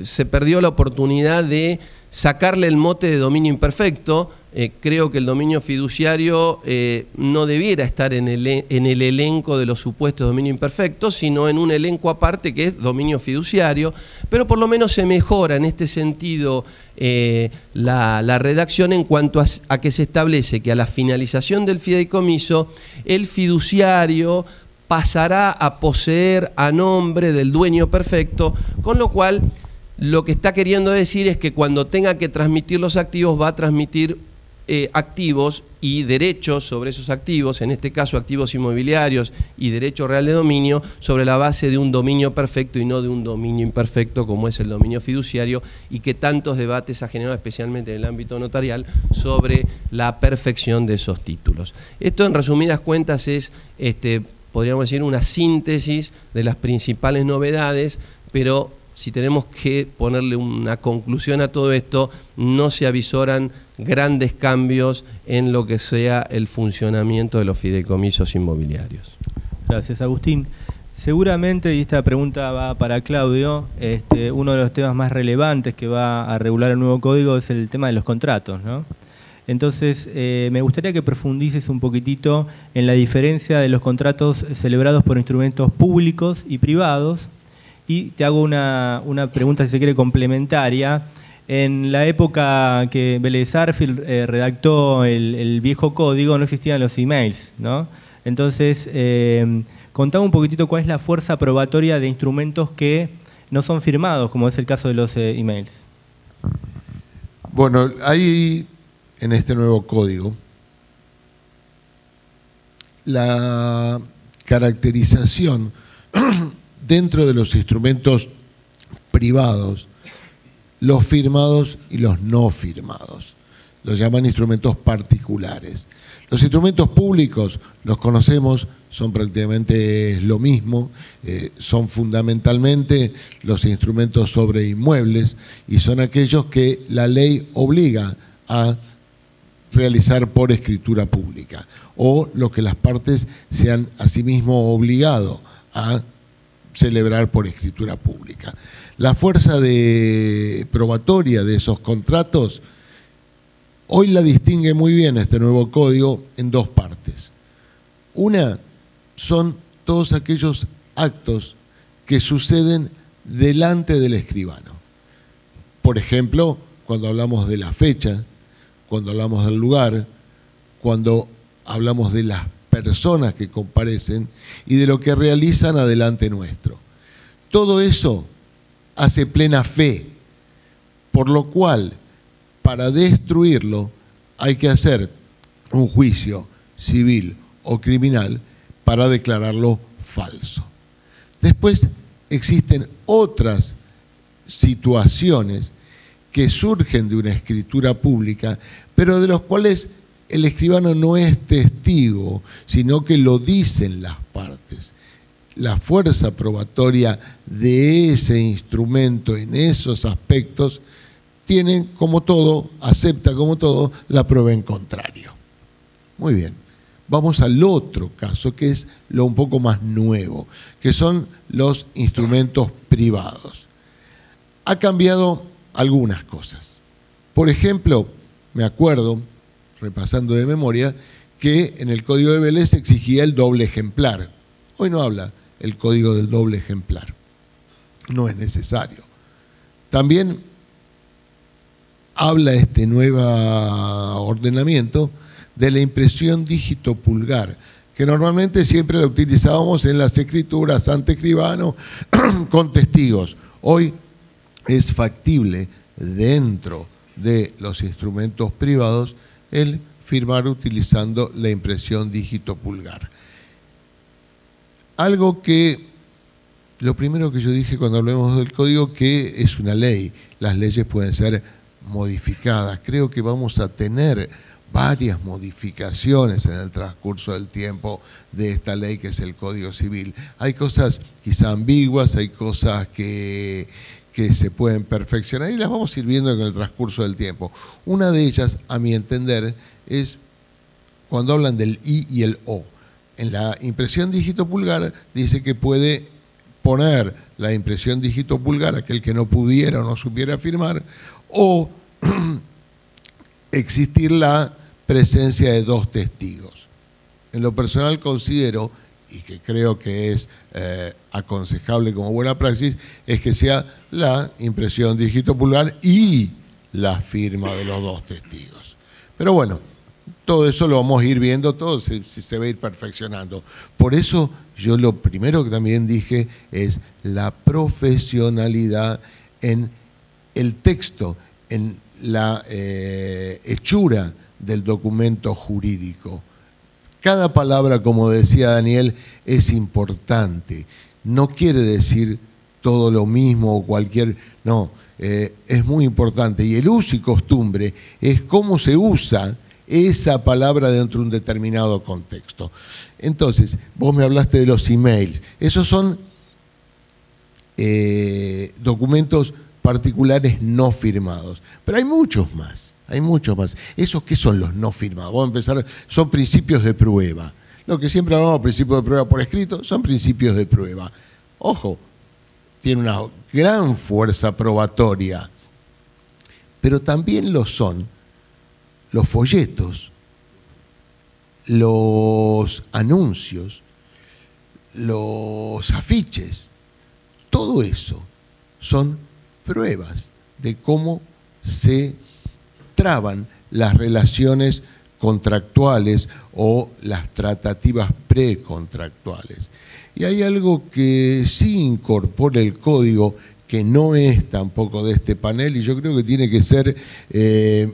se perdió la oportunidad de sacarle el mote de dominio imperfecto. Creo que el dominio fiduciario no debiera estar en el elenco de los supuestos de dominio imperfecto, sino en un elenco aparte que es dominio fiduciario, pero por lo menos se mejora en este sentido la redacción en cuanto a que se establece que a la finalización del fideicomiso, el fiduciario pasará a poseer a nombre del dueño perfecto, con lo cual lo que está queriendo decir es que cuando tenga que transmitir los activos va a transmitir activos y derechos sobre esos activos, en este caso activos inmobiliarios y derecho real de dominio, sobre la base de un dominio perfecto y no de un dominio imperfecto como es el dominio fiduciario, y que tantos debates ha generado especialmente en el ámbito notarial sobre la perfección de esos títulos. Esto en resumidas cuentas es, podríamos decir, una síntesis de las principales novedades, pero si tenemos que ponerle una conclusión a todo esto, no se avisoran grandes cambios en lo que sea el funcionamiento de los fideicomisos inmobiliarios.
Gracias, Agustín. Seguramente, y esta pregunta va para Claudio, uno de los temas más relevantes que va a regular el nuevo código es el tema de los contratos, ¿no? Entonces, me gustaría que profundices un poquitito en la diferencia de los contratos celebrados por instrumentos públicos y privados. Y te hago una pregunta, si se quiere, complementaria. En la época que Vélez Sarsfield redactó el viejo código, no existían los emails, ¿no? Entonces, contame un poquitito cuál es la fuerza probatoria de instrumentos que no son firmados, como es el caso de los emails.
Bueno, hay en este nuevo código la caracterización dentro de los instrumentos privados, los firmados y los no firmados. Los llaman instrumentos particulares. Los instrumentos públicos los conocemos, son prácticamente lo mismo, son fundamentalmente los instrumentos sobre inmuebles y son aquellos que la ley obliga a realizar por escritura pública, o lo que las partes se han asimismo obligado a celebrar por escritura pública. La fuerza probatoria de esos contratos hoy la distingue muy bien este nuevo código en dos partes. Una son todos aquellos actos que suceden delante del escribano. Por ejemplo, cuando hablamos de la fecha, cuando hablamos del lugar, cuando hablamos de las personas que comparecen y de lo que realizan adelante nuestro. Todo eso hace plena fe, por lo cual, para destruirlo, hay que hacer un juicio civil o criminal para declararlo falso. Después existen otras situaciones que surgen de una escritura pública, pero de los cuales el escribano no es testigo, sino que lo dicen las partes. La fuerza probatoria de ese instrumento en esos aspectos tiene, como todo, acepta como todo, la prueba en contrario. Muy bien. Vamos al otro caso, que es lo un poco más nuevo, que son los instrumentos privados. Ha cambiado algunas cosas. Por ejemplo, me acuerdo, repasando de memoria, que en el Código de Vélez se exigía el doble ejemplar. Hoy no habla el código del doble ejemplar. No es necesario. También habla este nuevo ordenamiento de la impresión dígito pulgar, que normalmente siempre la utilizábamos en las escrituras ante escribano con testigos. Hoy es factible dentro de los instrumentos privados el firmar utilizando la impresión dígito pulgar. Algo que, lo primero que yo dije cuando hablemos del código, que es una ley, las leyes pueden ser modificadas. Creo que vamos a tener varias modificaciones en el transcurso del tiempo de esta ley que es el Código Civil. Hay cosas quizá ambiguas, hay cosas que se pueden perfeccionar y las vamos a ir viendo en el transcurso del tiempo. Una de ellas, a mi entender, es cuando hablan del I y el O. En la impresión dígito pulgar dice que puede poner la impresión dígito pulgar aquel que no pudiera o no supiera firmar, o existir la presencia de dos testigos. En lo personal considero, y que creo que es aconsejable como buena praxis, es que sea la impresión dígito pulgar y la firma de los dos testigos. Pero bueno, todo eso lo vamos a ir viendo, todo se va a ir perfeccionando. Por eso yo lo primero que también dije es la profesionalidad en el texto, en la hechura del documento jurídico. Cada palabra, como decía Daniel, es importante. No quiere decir todo lo mismo o cualquier... No, es muy importante. Y el uso y costumbre es cómo se usa esa palabra dentro de un determinado contexto. Entonces, vos me hablaste de los emails. Esos son documentos particulares no firmados. Pero hay muchos más. Hay muchos más. ¿Esos qué son los no firmados? Vamos a empezar. Son principios de prueba. Lo que siempre hablamos de principios de prueba por escrito son principios de prueba. Ojo, tiene una gran fuerza probatoria. Pero también lo son los folletos, los anuncios, los afiches. Todo eso son pruebas de cómo se traban las relaciones contractuales o las tratativas precontractuales. Y hay algo que sí incorpora el código, que no es tampoco de este panel, y yo creo que tiene que ser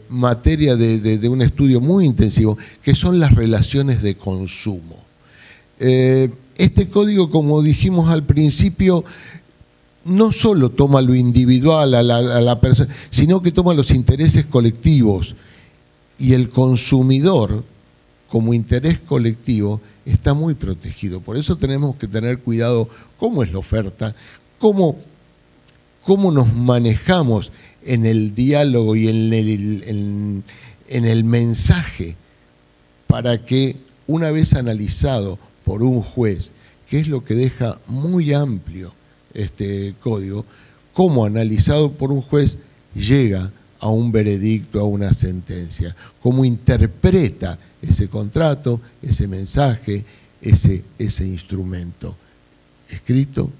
materia de un estudio muy intensivo, que son las relaciones de consumo. Este código, como dijimos al principio, no solo toma lo individual a la persona, sino que toma los intereses colectivos, y el consumidor, como interés colectivo, está muy protegido. Por eso tenemos que tener cuidado cómo es la oferta, cómo nos manejamos en el diálogo y en el mensaje, para que una vez analizado por un juez, que es lo que deja muy amplio este código, cómo analizado por un juez llega a un veredicto, a una sentencia, cómo interpreta ese contrato, ese mensaje, ese instrumento. Escrito,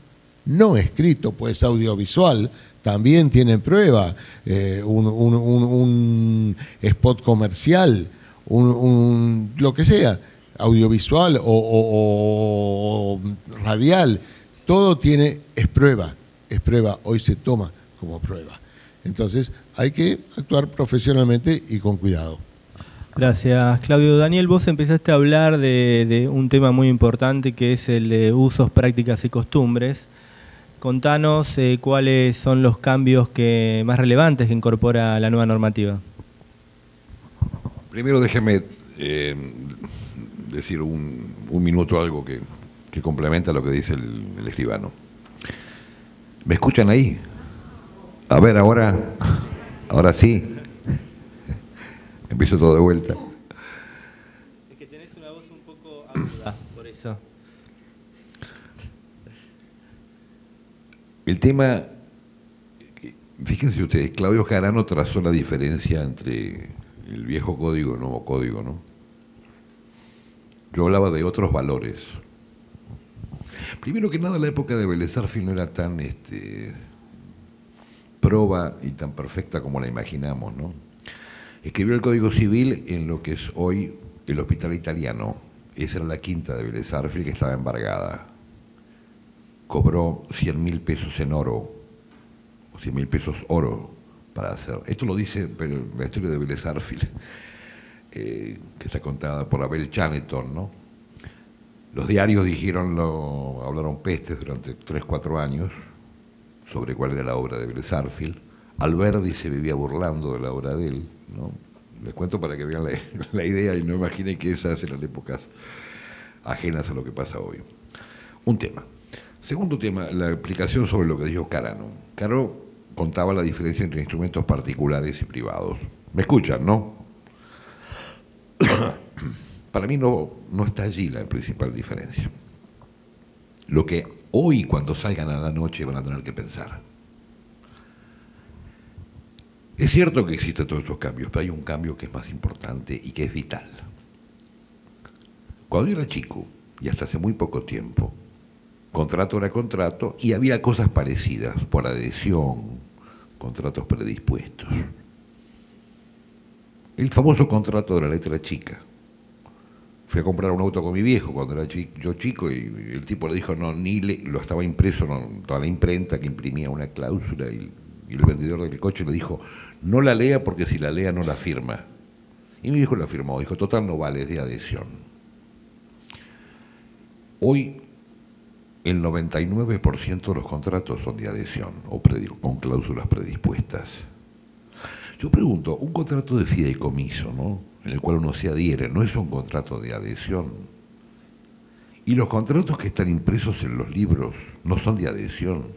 no escrito, pues audiovisual, también tiene prueba, un spot comercial, lo que sea, audiovisual o radial, todo es prueba, hoy se toma como prueba. Entonces hay que actuar profesionalmente y con cuidado.
Gracias, Claudio. Daniel, vos empezaste a hablar de un tema muy importante, que es el de usos, prácticas y costumbres. Contanos cuáles son los cambios más relevantes que incorpora la nueva normativa.
Primero déjeme decir un minuto algo que complementa lo que dice el escribano. ¿Me escuchan ahí? A ver, ahora sí. Empiezo todo de vuelta.
Es que tenés una voz un poco aguda, por eso.
El tema, fíjense ustedes, Claudio Jarano trazó la diferencia entre el viejo código y el nuevo código, ¿no? Yo hablaba de otros valores. Primero que nada, la época de Vélez Sarsfield no era tan proba y tan perfecta como la imaginamos, ¿no? Escribió el Código Civil en lo que es hoy el Hospital Italiano. Esa era la quinta de Vélez Sarsfield, que estaba embargada. Cobró 100.000 pesos en oro, o 100.000 pesos oro para hacer. Esto lo dice la historia de Vélez Sarsfield, que está contada por Abel Chaneton, ¿no? Los diarios hablaron pestes durante 3-4 años sobre cuál era la obra de Vélez Sarsfield. Alberdi se vivía burlando de la obra de él, ¿no? Les cuento para que vean la idea y no imaginen que esas eran épocas ajenas a lo que pasa hoy. Un tema. Segundo tema, la explicación sobre lo que dijo Carano. Caro contaba la diferencia entre instrumentos particulares y privados. ¿Me escuchan, no? Para mí no está allí la principal diferencia. Lo que hoy, cuando salgan a la noche, van a tener que pensar. Es cierto que existen todos estos cambios, pero hay un cambio que es más importante y que es vital. Cuando yo era chico, y hasta hace muy poco tiempo, contrato era contrato y había cosas parecidas, por adhesión, contratos predispuestos. El famoso contrato de la letra chica. Fui a comprar un auto con mi viejo cuando era yo chico y el tipo le dijo, no, lo estaba impreso, toda la imprenta que imprimía una cláusula y el vendedor del coche le dijo, no la lea porque si la lea no la firma. Y mi viejo la firmó, dijo, total no vale, es de adhesión. Hoy el 99% de los contratos son de adhesión o con cláusulas predispuestas. Yo pregunto, un contrato de fideicomiso, ¿no?, en el cual uno se adhiere, no es un contrato de adhesión. Y los contratos que están impresos en los libros no son de adhesión.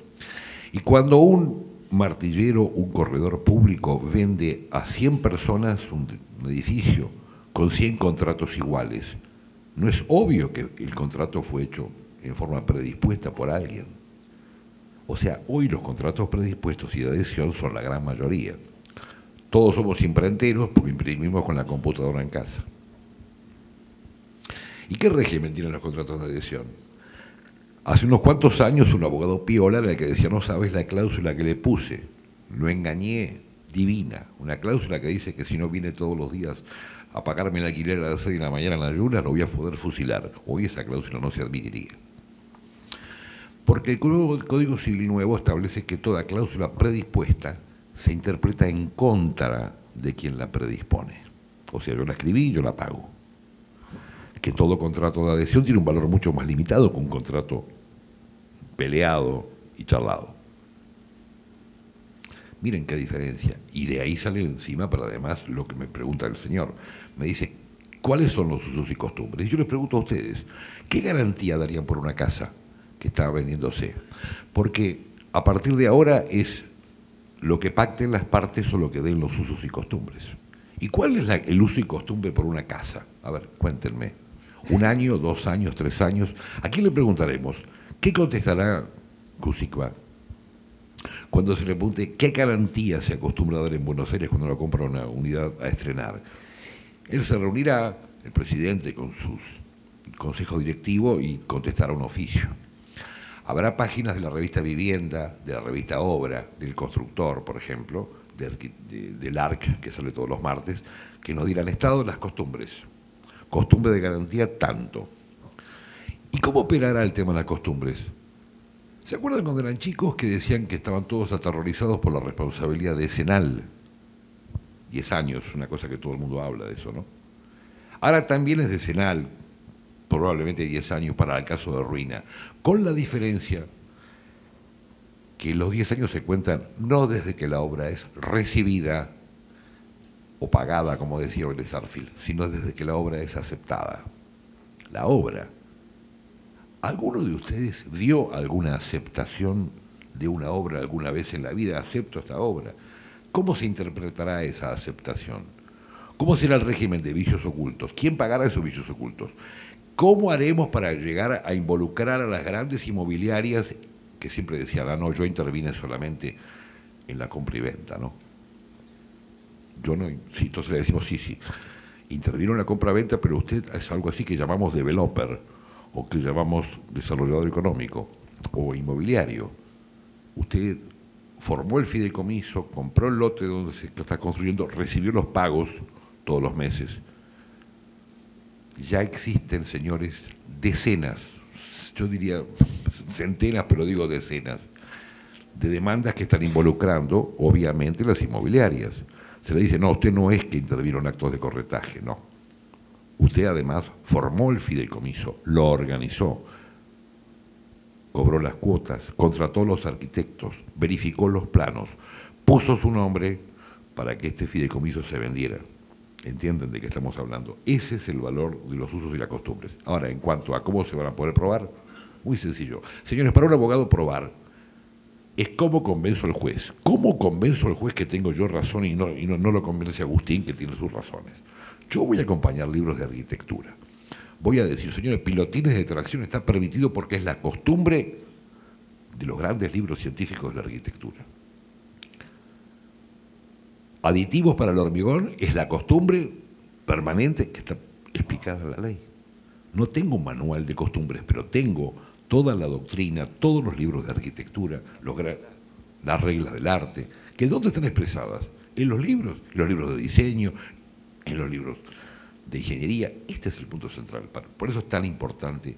Y cuando un martillero, un corredor público vende a 100 personas un edificio con 100 contratos iguales, no es obvio que el contrato fue hecho en forma predispuesta por alguien. O sea, hoy los contratos predispuestos y de adhesión son la gran mayoría. Todos somos imprenteros porque imprimimos con la computadora en casa. ¿Y qué régimen tienen los contratos de adhesión? Hace unos cuantos años un abogado piola era el que decía, no sabes la cláusula que le puse, lo engañé, divina. Una cláusula que dice que si no viene todos los días a pagarme el alquiler a las 6 de la mañana en la Yula, lo voy a poder fusilar. Hoy esa cláusula no se admitiría. Porque el Código Civil nuevo establece que toda cláusula predispuesta se interpreta en contra de quien la predispone. O sea, yo la escribí, yo la pago. Que todo contrato de adhesión tiene un valor mucho más limitado que un contrato peleado y charlado. Miren qué diferencia. Y de ahí sale encima, pero además lo que me pregunta el señor. Me dice, ¿cuáles son los usos y costumbres? Y yo les pregunto a ustedes, ¿qué garantía darían por una casa que está vendiéndose? Porque a partir de ahora es lo que pacten las partes o lo que den los usos y costumbres. ¿Y cuál es el uso y costumbre por una casa? A ver, cuéntenme. ¿1 año, 2 años, 3 años? ¿A quién le preguntaremos? ¿Qué contestará Cusica cuando se le pregunte qué garantía se acostumbra a dar en Buenos Aires cuando uno compra una unidad a estrenar? Él se reunirá, el presidente, con sus consejo directivo y contestará un oficio. Habrá páginas de la revista Vivienda, de la revista Obra, del Constructor, por ejemplo, del ARC, que sale todos los martes, que nos dirán estado de las costumbres. Costumbre de garantía tanto. ¿Y cómo operará el tema de las costumbres? ¿Se acuerdan cuando eran chicos que decían que estaban todos aterrorizados por la responsabilidad decenal? 10 años, una cosa que todo el mundo habla de eso, ¿no? Ahora también es decenal, probablemente 10 años para el caso de ruina, con la diferencia que los 10 años se cuentan no desde que la obra es recibida o pagada, como decía Vélez Arfield, sino desde que la obra es aceptada. La obra. ¿Alguno de ustedes dio alguna aceptación de una obra alguna vez en la vida? Acepto esta obra. ¿Cómo se interpretará esa aceptación? ¿Cómo será el régimen de vicios ocultos? ¿Quién pagará esos vicios ocultos? ¿Cómo haremos para llegar a involucrar a las grandes inmobiliarias que siempre decían, ah, no, yo intervine solamente en la compra y venta, ¿no? Yo no, sí, entonces le decimos, sí, intervino en la compra-venta, pero usted es algo así que llamamos developer, o que llamamos desarrollador económico, o inmobiliario. Usted formó el fideicomiso, compró el lote donde se está construyendo, recibió los pagos todos los meses. Ya existen, señores, decenas, yo diría centenas, pero digo decenas, de demandas que están involucrando, obviamente, las inmobiliarias. Se le dice, no, usted no es que intervino en actos de corretaje, no. Usted además formó el fideicomiso, lo organizó, cobró las cuotas, contrató a los arquitectos, verificó los planos, puso su nombre para que este fideicomiso se vendiera. ¿Entienden de qué estamos hablando? Ese es el valor de los usos y las costumbres. Ahora, en cuanto a cómo se van a poder probar, muy sencillo. Señores, para un abogado probar es cómo convenzo al juez. ¿Cómo convenzo al juez que tengo yo razón y no lo convence Agustín que tiene sus razones? Yo voy a acompañar libros de arquitectura. Voy a decir, señores, pilotines de tracción está permitido porque es la costumbre de los grandes libros científicos de la arquitectura. Aditivos para el hormigón es la costumbre permanente que está explicada en la ley. No tengo un manual de costumbres, pero tengo toda la doctrina, todos los libros de arquitectura, las reglas del arte, que ¿dónde están expresadas? En los libros de diseño, en los libros de ingeniería. Este es el punto central. Por eso es tan importante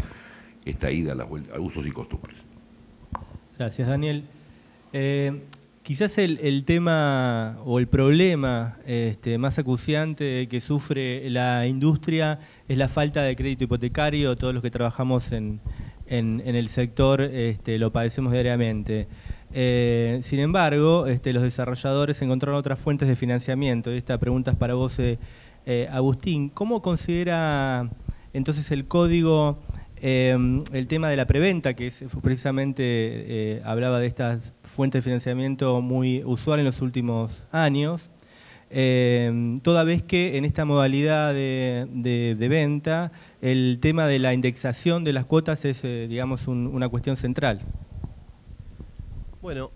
esta ida a usos y costumbres.
Gracias, Daniel. Quizás el tema o el problema más acuciante que sufre la industria es la falta de crédito hipotecario. Todos los que trabajamos en el sector lo padecemos diariamente. Sin embargo, los desarrolladores encontraron otras fuentes de financiamiento. Esta pregunta es para vos, Agustín. ¿Cómo considera entonces el código el tema de la preventa, que es precisamente hablaba de estas fuentes de financiamiento muy usual en los últimos años, toda vez que en esta modalidad de venta el tema de la indexación de las cuotas es, digamos, una cuestión central?
Bueno,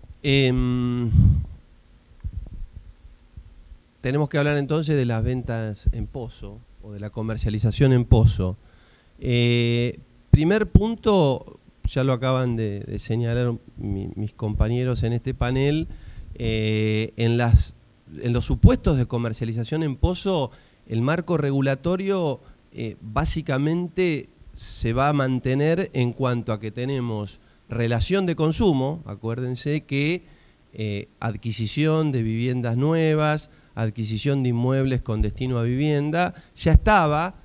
tenemos que hablar entonces de las ventas en pozo o de la comercialización en pozo. Primer punto, ya lo acaban de señalar mis compañeros en este panel, en los supuestos de comercialización en pozo, el marco regulatorio básicamente se va a mantener en cuanto a que tenemos relación de consumo. Acuérdense que adquisición de viviendas nuevas, adquisición de inmuebles con destino a vivienda, ya estaba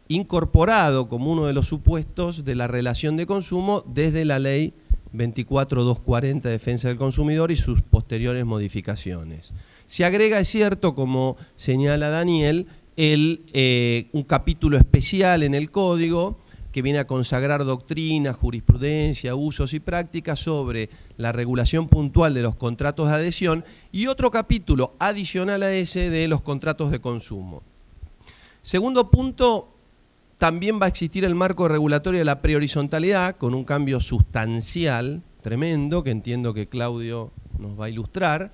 incorporado como uno de los supuestos de la relación de consumo desde la ley 24.240 de Defensa del Consumidor y sus posteriores modificaciones. Se agrega, es cierto, como señala Daniel, un capítulo especial en el Código que viene a consagrar doctrina, jurisprudencia, usos y prácticas sobre la regulación puntual de los contratos de adhesión y otro capítulo adicional a ese de los contratos de consumo. Segundo punto, también va a existir el marco regulatorio de la prehorizontalidad con un cambio sustancial, tremendo, que entiendo que Claudio nos va a ilustrar,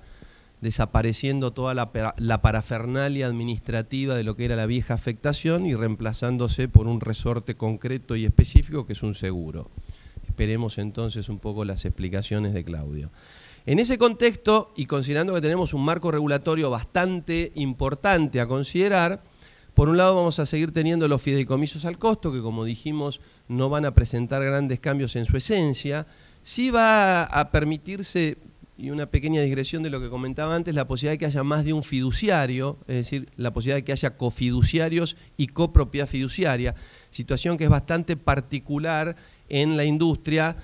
desapareciendo toda la parafernalia administrativa de lo que era la vieja afectación y reemplazándose por un resorte concreto y específico que es un seguro. Esperemos entonces un poco las explicaciones de Claudio. En ese contexto, y considerando que tenemos un marco regulatorio bastante importante a considerar, por un lado vamos a seguir teniendo los fideicomisos al costo, que como dijimos no van a presentar grandes cambios en su esencia. Sí va a permitirse, y una pequeña digresión de lo que comentaba antes, la posibilidad de que haya más de un fiduciario, es decir, la posibilidad de que haya cofiduciarios y copropiedad fiduciaria, situación que es bastante particular en la industria,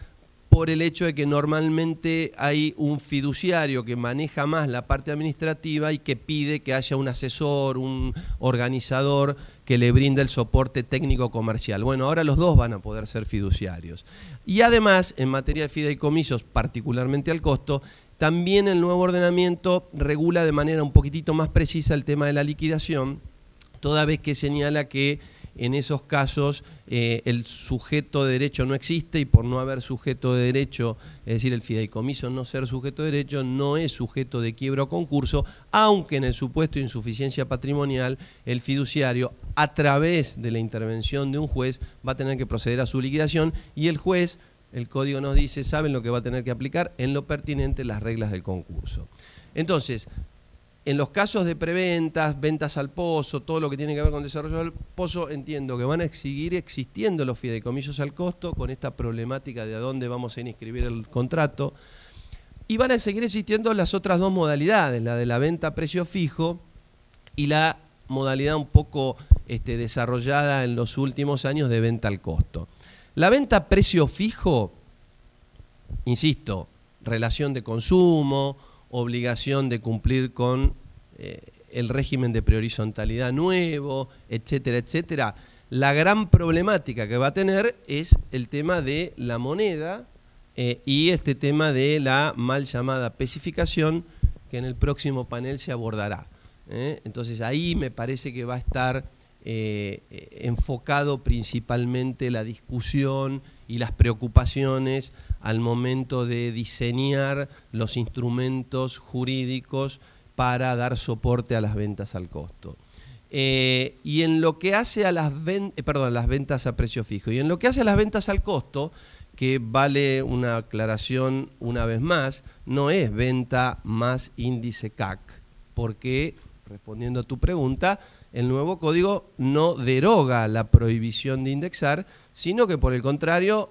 por el hecho de que normalmente hay un fiduciario que maneja más la parte administrativa y que pide que haya un asesor, un organizador que le brinde el soporte técnico comercial. Bueno, ahora los dos van a poder ser fiduciarios. Y además, en materia de fideicomisos, particularmente al costo, también el nuevo ordenamiento regula de manera un poquitito más precisa el tema de la liquidación, toda vez que señala que en esos casos el sujeto de derecho no existe y por no haber sujeto de derecho, es decir, el fideicomiso no ser sujeto de derecho, no es sujeto de quiebra o concurso, aunque en el supuesto de insuficiencia patrimonial el fiduciario, a través de la intervención de un juez, va a tener que proceder a su liquidación y el juez, el código nos dice, saben lo que va a tener que aplicar en lo pertinente las reglas del concurso. Entonces, en los casos de preventas, ventas al pozo, todo lo que tiene que ver con desarrollo del pozo, entiendo que van a seguir existiendo los fideicomisos al costo con esta problemática de a dónde vamos a inscribir el contrato. Y van a seguir existiendo las otras dos modalidades, la de la venta a precio fijo y la modalidad un poco desarrollada en los últimos años de venta al costo. La venta a precio fijo, insisto, relación de consumo, obligación de cumplir con el régimen de prehorizontalidad nuevo, etcétera, etcétera. La gran problemática que va a tener es el tema de la moneda y este tema de la mal llamada especificación que en el próximo panel se abordará. Entonces ahí me parece que va a estar enfocado principalmente la discusión y las preocupaciones al momento de diseñar los instrumentos jurídicos para dar soporte a las ventas al costo. Y en lo que hace a las ventas a precio fijo, y en lo que hace a las ventas al costo, que vale una aclaración una vez más, no es venta más índice CAC, porque, respondiendo a tu pregunta, el nuevo código no deroga la prohibición de indexar, sino que por el contrario,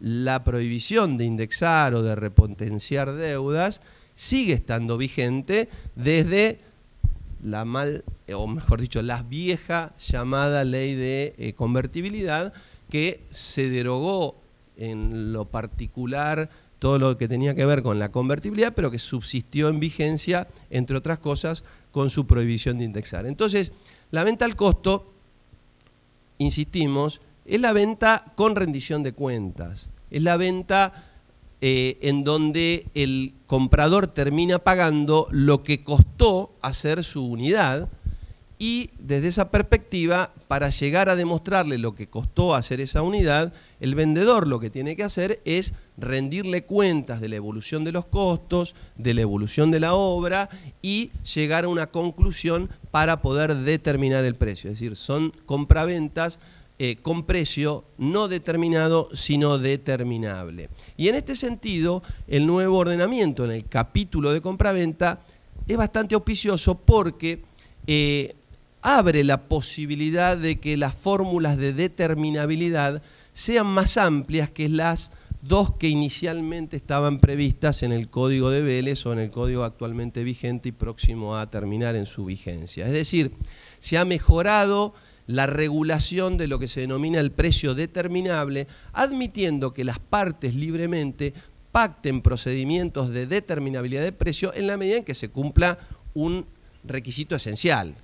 la prohibición de indexar o de repotenciar deudas sigue estando vigente desde la la vieja llamada ley de convertibilidad, que se derogó en lo particular todo lo que tenía que ver con la convertibilidad, pero que subsistió en vigencia, entre otras cosas, con su prohibición de indexar. Entonces, la venta al costo, insistimos, es la venta con rendición de cuentas, es la venta en donde el comprador termina pagando lo que costó hacer su unidad, y desde esa perspectiva, para llegar a demostrarle lo que costó hacer esa unidad, el vendedor lo que tiene que hacer es rendirle cuentas de la evolución de los costos, de la evolución de la obra, y llegar a una conclusión para poder determinar el precio. Es decir, son compraventas con precio no determinado, sino determinable. Y en este sentido, el nuevo ordenamiento en el capítulo de compraventa es bastante auspicioso porque abre la posibilidad de que las fórmulas de determinabilidad sean más amplias que las dos que inicialmente estaban previstas en el Código de Vélez o en el Código actualmente vigente y próximo a terminar en su vigencia. Es decir, se ha mejorado la regulación de lo que se denomina el precio determinable, admitiendo que las partes libremente pacten procedimientos de determinabilidad de precio en la medida en que se cumpla un requisito esencial,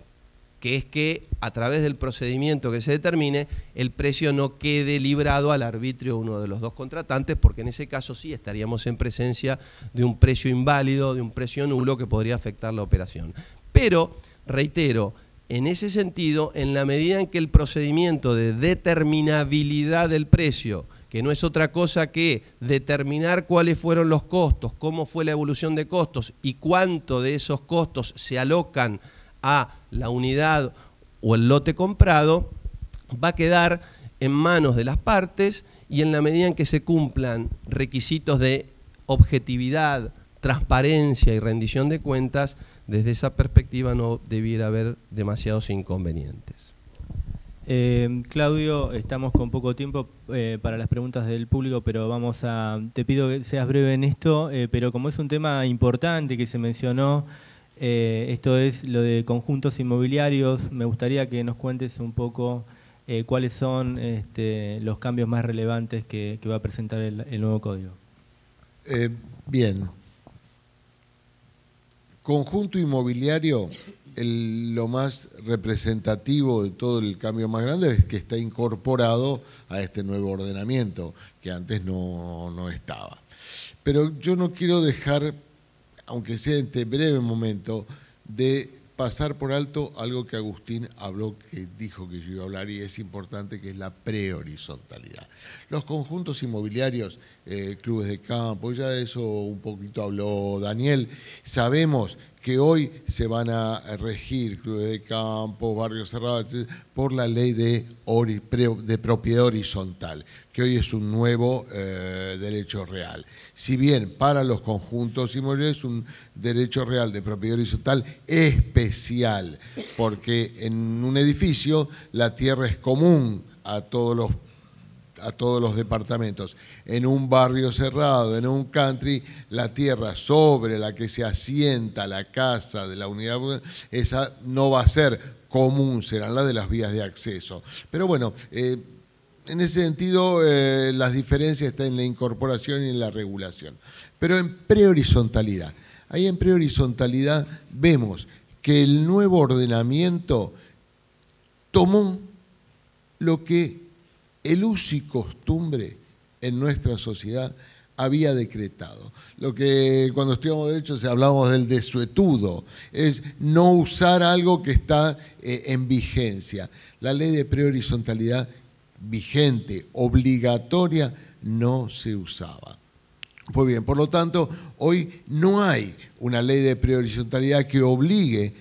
que es que a través del procedimiento que se determine, el precio no quede librado al arbitrio de uno de los dos contratantes, porque en ese caso sí estaríamos en presencia de un precio inválido, de un precio nulo que podría afectar la operación. Pero, reitero, en ese sentido, en la medida en que el procedimiento de determinabilidad del precio, que no es otra cosa que determinar cuáles fueron los costos, cómo fue la evolución de costos y cuánto de esos costos se alocan a la unidad o el lote comprado, va a quedar en manos de las partes, y en la medida en que se cumplan requisitos de objetividad, transparencia y rendición de cuentas, desde esa perspectiva no debiera haber demasiados inconvenientes.
Claudio, estamos con poco tiempo para las preguntas del público, pero te pido que seas breve en esto, pero como es un tema importante que se mencionó, esto es lo de conjuntos inmobiliarios, me gustaría que nos cuentes un poco cuáles son los cambios más relevantes que va a presentar el nuevo código.
Bien. Conjunto inmobiliario, lo más representativo de todo el cambio más grande es que está incorporado a este nuevo ordenamiento, que antes no estaba. Pero yo no quiero dejar, aunque sea en este breve momento, de pasar por alto algo que Agustín habló, que dijo que yo iba a hablar, y es importante, que es la prehorizontalidad. Los conjuntos inmobiliarios, clubes de campo, ya de eso un poquito habló Daniel, sabemos que hoy se van a regir clubes de campo, barrios cerrados, por la ley de propiedad horizontal, que hoy es un nuevo derecho real. Si bien para los conjuntos inmobiliarios es un derecho real de propiedad horizontal especial, porque en un edificio la tierra es común a todos los departamentos. En un barrio cerrado, en un country, la tierra sobre la que se asienta la casa de la unidad, esa no va a ser común, serán las de las vías de acceso. Pero bueno, en ese sentido las diferencias están en la incorporación y en la regulación. Pero en prehorizontalidad, ahí en prehorizontalidad vemos que el nuevo ordenamiento tomó lo que el uso y costumbre en nuestra sociedad había decretado. Lo que cuando estudiamos derecho hablábamos del desuetudo, es no usar algo que está en vigencia. La ley de prehorizontalidad vigente, obligatoria, no se usaba. Pues bien, por lo tanto, hoy no hay una ley de prehorizontalidad que obligue,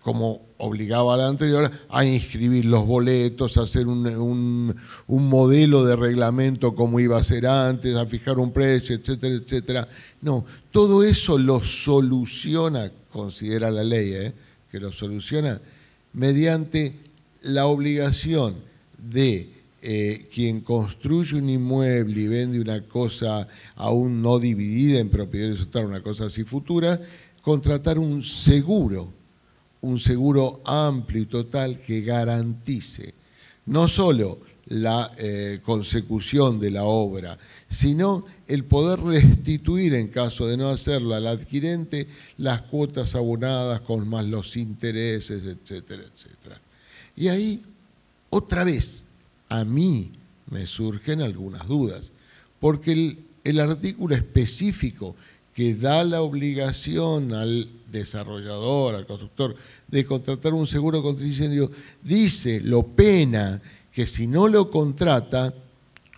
como obligaba a la anterior, a inscribir los boletos, a hacer un modelo de reglamento como iba a ser antes, a fijar un precio, etcétera, etcétera. No, todo eso lo soluciona, considera la ley, que lo soluciona mediante la obligación de quien construye un inmueble y vende una cosa aún no dividida en propiedad horizontal, una cosa así futura, contratar un seguro amplio y total que garantice no solo la consecución de la obra, sino el poder restituir, en caso de no hacerla al adquirente, las cuotas abonadas con más los intereses, etcétera, etcétera. Y ahí, otra vez, a mí me surgen algunas dudas, porque el artículo específico que da la obligación al desarrollador, al constructor, de contratar un seguro contra incendio, dice, lo pena, que si no lo contrata,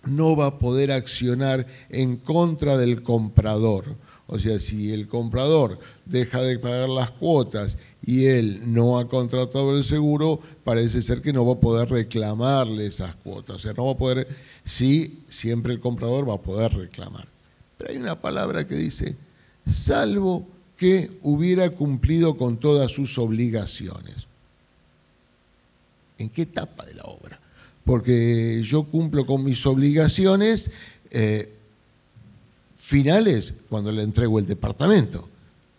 no va a poder accionar en contra del comprador. O sea, si el comprador deja de pagar las cuotas y él no ha contratado el seguro, parece ser que no va a poder reclamarle esas cuotas. O sea, no va a poder, sí, siempre el comprador va a poder reclamar. Pero hay una palabra que dice, salvo que hubiera cumplido con todas sus obligaciones. ¿En qué etapa de la obra? Porque yo cumplo con mis obligaciones finales cuando le entrego el departamento,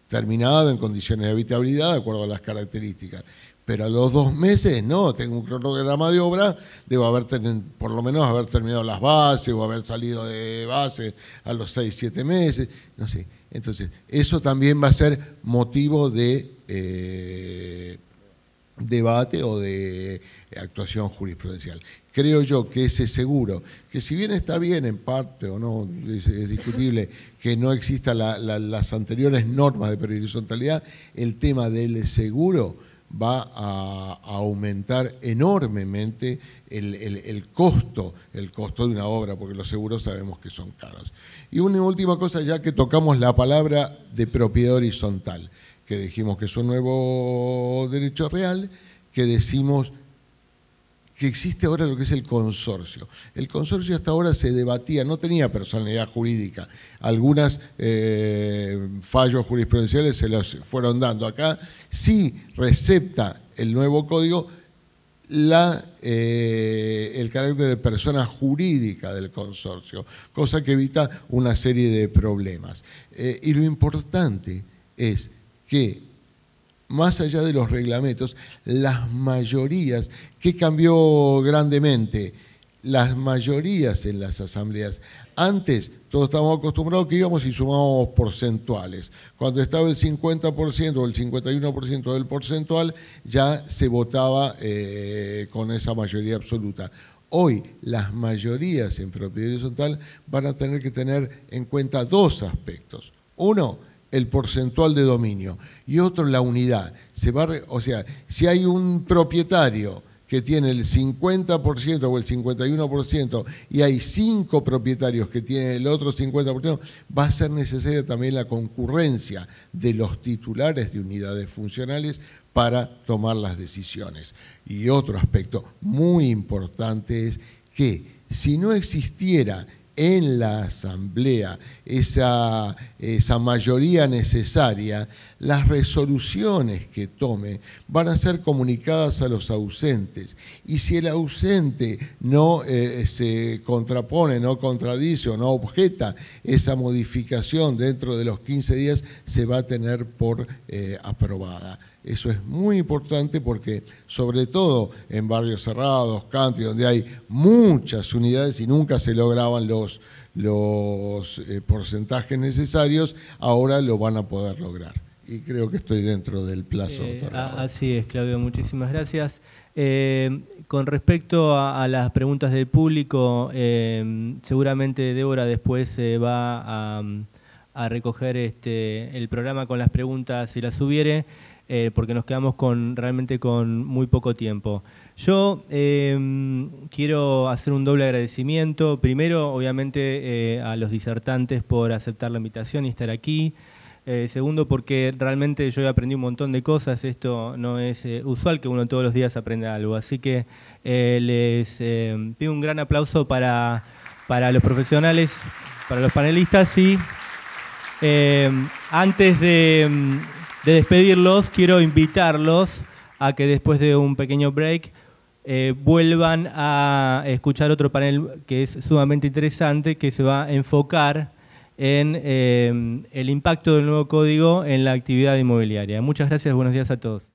terminado en condiciones de habitabilidad de acuerdo a las características. Pero a los 2 meses no, tengo un cronograma de obra, debo por lo menos haber terminado las bases o haber salido de base a los 6, 7 meses, no sé. Entonces, eso también va a ser motivo de debate o de actuación jurisprudencial. Creo yo que ese seguro, que si bien está bien en parte o no, es discutible que no existan las anteriores normas de perihorizontalidad, el tema del seguro va a aumentar enormemente el costo de una obra, porque los seguros sabemos que son caros. Y una última cosa, ya que tocamos la palabra de propiedad horizontal, que dijimos que es un nuevo derecho real, que decimos que existe ahora lo que es el consorcio. El consorcio hasta ahora se debatía, no tenía personalidad jurídica. Algunos fallos jurisprudenciales se los fueron dando. Acá sí recepta el nuevo código el carácter de persona jurídica del consorcio, cosa que evita una serie de problemas. Y lo importante es que más allá de los reglamentos, las mayorías, ¿qué cambió grandemente? Las mayorías en las asambleas. Antes todos estábamos acostumbrados que íbamos y sumábamos porcentuales. Cuando estaba el 50% o el 51% del porcentual, ya se votaba con esa mayoría absoluta. Hoy las mayorías en propiedad horizontal van a tener que tener en cuenta 2 aspectos. Uno, el porcentual de dominio, y otro, la unidad. O sea, si hay un propietario que tiene el 50% o el 51% y hay 5 propietarios que tienen el otro 50%, va a ser necesaria también la concurrencia de los titulares de unidades funcionales para tomar las decisiones. Y otro aspecto muy importante es que si no existiera en la asamblea esa mayoría necesaria, las resoluciones que tome van a ser comunicadas a los ausentes. Y si el ausente no se contrapone, no contradice o no objeta esa modificación dentro de los 15 días, se va a tener por aprobada. Eso es muy importante porque, sobre todo en barrios cerrados, country, donde hay muchas unidades y nunca se lograban los porcentajes necesarios, ahora lo van a poder lograr. Y creo que estoy dentro del plazo.
Así es, Claudio, muchísimas gracias. Con respecto a las preguntas del público, seguramente Débora después va a recoger el programa con las preguntas si las hubiere. Porque nos quedamos realmente con muy poco tiempo. Yo quiero hacer un doble agradecimiento. Primero, obviamente, a los disertantes por aceptar la invitación y estar aquí. Segundo, porque realmente yo he aprendido un montón de cosas. Esto no es usual que uno todos los días aprenda algo. Así que les pido un gran aplauso para los profesionales, para los panelistas. Y antes de despedirlos, quiero invitarlos a que después de un pequeño break vuelvan a escuchar otro panel que es sumamente interesante, que se va a enfocar en el impacto del nuevo código en la actividad inmobiliaria. Muchas gracias, buenos días a todos.